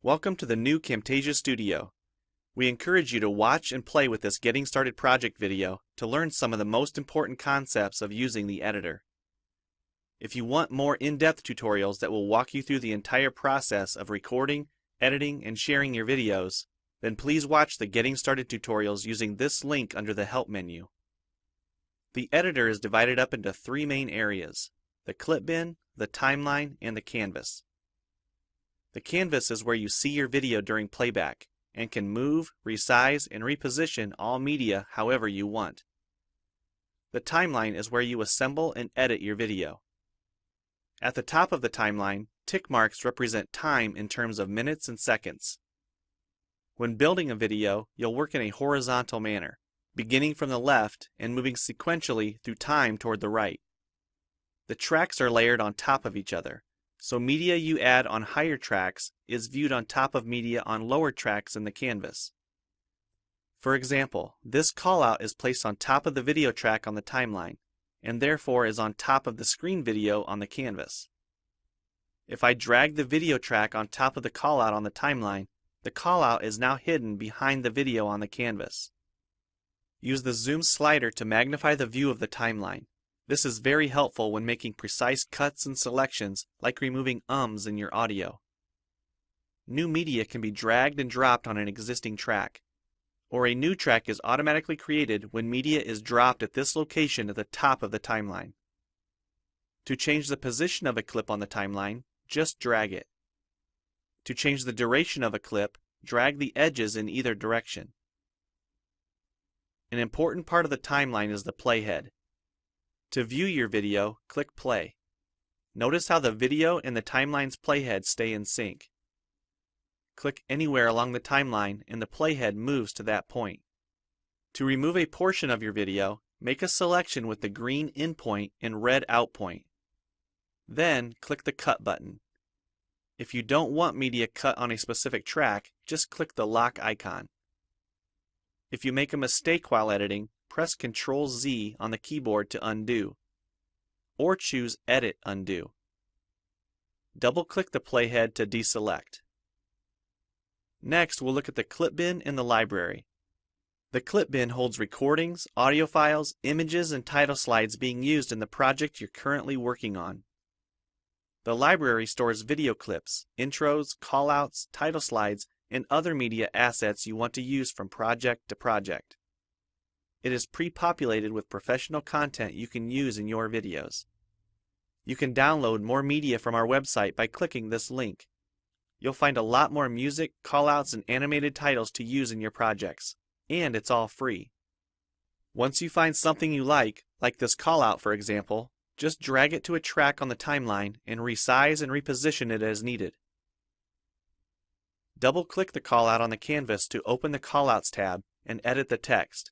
Welcome to the new Camtasia Studio. We encourage you to watch and play with this Getting Started project video to learn some of the most important concepts of using the editor. If you want more in-depth tutorials that will walk you through the entire process of recording, editing, and sharing your videos, then please watch the Getting Started tutorials using this link under the Help menu. The editor is divided up into three main areas: the clip bin, the timeline, and the canvas. The canvas is where you see your video during playback and can move, resize, and reposition all media however you want. The timeline is where you assemble and edit your video. At the top of the timeline, tick marks represent time in terms of minutes and seconds. When building a video, you'll work in a horizontal manner, beginning from the left and moving sequentially through time toward the right. The tracks are layered on top of each other, so media you add on higher tracks is viewed on top of media on lower tracks in the canvas. For example, this callout is placed on top of the video track on the timeline, and therefore is on top of the screen video on the canvas. If I drag the video track on top of the callout on the timeline, the callout is now hidden behind the video on the canvas. Use the zoom slider to magnify the view of the timeline. This is very helpful when making precise cuts and selections, like removing ums in your audio. New media can be dragged and dropped on an existing track, or a new track is automatically created when media is dropped at this location at the top of the timeline. To change the position of a clip on the timeline, just drag it. To change the duration of a clip, drag the edges in either direction. An important part of the timeline is the playhead. To view your video, click play. Notice how the video and the timeline's playhead stay in sync. Click anywhere along the timeline and the playhead moves to that point. To remove a portion of your video, make a selection with the green in point and red out point. Then click the cut button. If you don't want media cut on a specific track, just click the lock icon. If you make a mistake while editing, press Ctrl-Z on the keyboard to undo, or choose Edit Undo. Double-click the playhead to deselect. Next, we'll look at the clip bin in the library. The clip bin holds recordings, audio files, images, and title slides being used in the project you're currently working on. The library stores video clips, intros, callouts, title slides, and other media assets you want to use from project to project. It is pre-populated with professional content you can use in your videos. You can download more media from our website by clicking this link. You'll find a lot more music, callouts, and animated titles to use in your projects, and it's all free. Once you find something you like this callout for example, just drag it to a track on the timeline and resize and reposition it as needed. Double-click the callout on the canvas to open the Callouts tab and edit the text,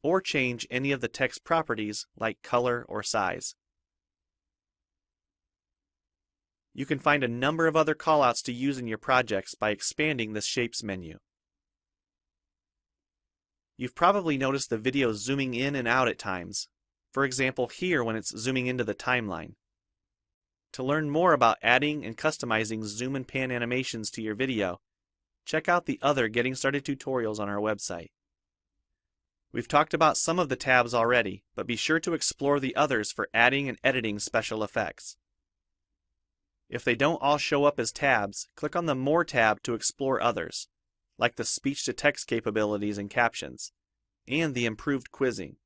or change any of the text properties like color or size. You can find a number of other callouts to use in your projects by expanding the Shapes menu. You've probably noticed the video zooming in and out at times, for example here when it's zooming into the timeline. To learn more about adding and customizing zoom and pan animations to your video, check out the other Getting Started tutorials on our website. We've talked about some of the tabs already, but be sure to explore the others for adding and editing special effects. If they don't all show up as tabs, click on the More tab to explore others, like the speech-to-text capabilities and captions, and the improved quizzing.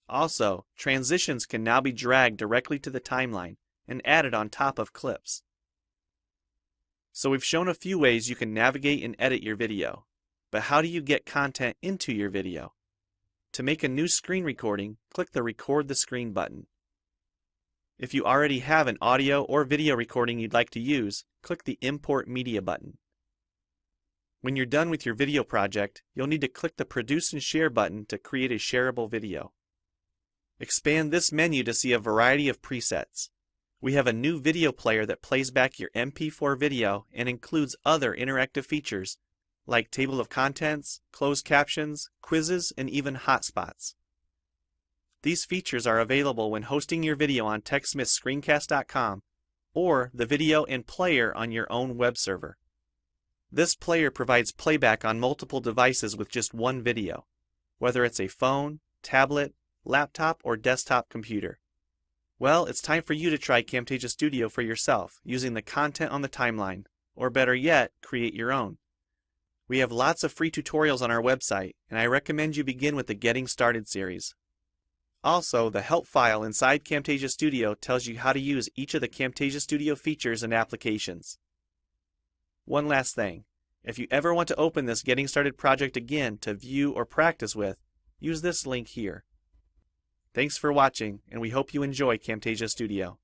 Also, transitions can now be dragged directly to the timeline and added on top of clips. So we've shown a few ways you can navigate and edit your video. But how do you get content into your video? To make a new screen recording, click the Record the Screen button. If you already have an audio or video recording you'd like to use, click the Import Media button. When you're done with your video project, you'll need to click the Produce and Share button to create a shareable video. Expand this menu to see a variety of presets. We have a new video player that plays back your MP4 video and includes other interactive features like table of contents, closed captions, quizzes, and even hotspots. These features are available when hosting your video on TechSmithScreencast.com or the video and player on your own web server. This player provides playback on multiple devices with just one video, whether it's a phone, tablet, laptop, or desktop computer. Well, it's time for you to try Camtasia Studio for yourself using the content on the timeline, or better yet, create your own. We have lots of free tutorials on our website, and I recommend you begin with the Getting Started series. Also, the help file inside Camtasia Studio tells you how to use each of the Camtasia Studio features and applications. One last thing, if you ever want to open this Getting Started project again to view or practice with, use this link here. Thanks for watching, and we hope you enjoy Camtasia Studio.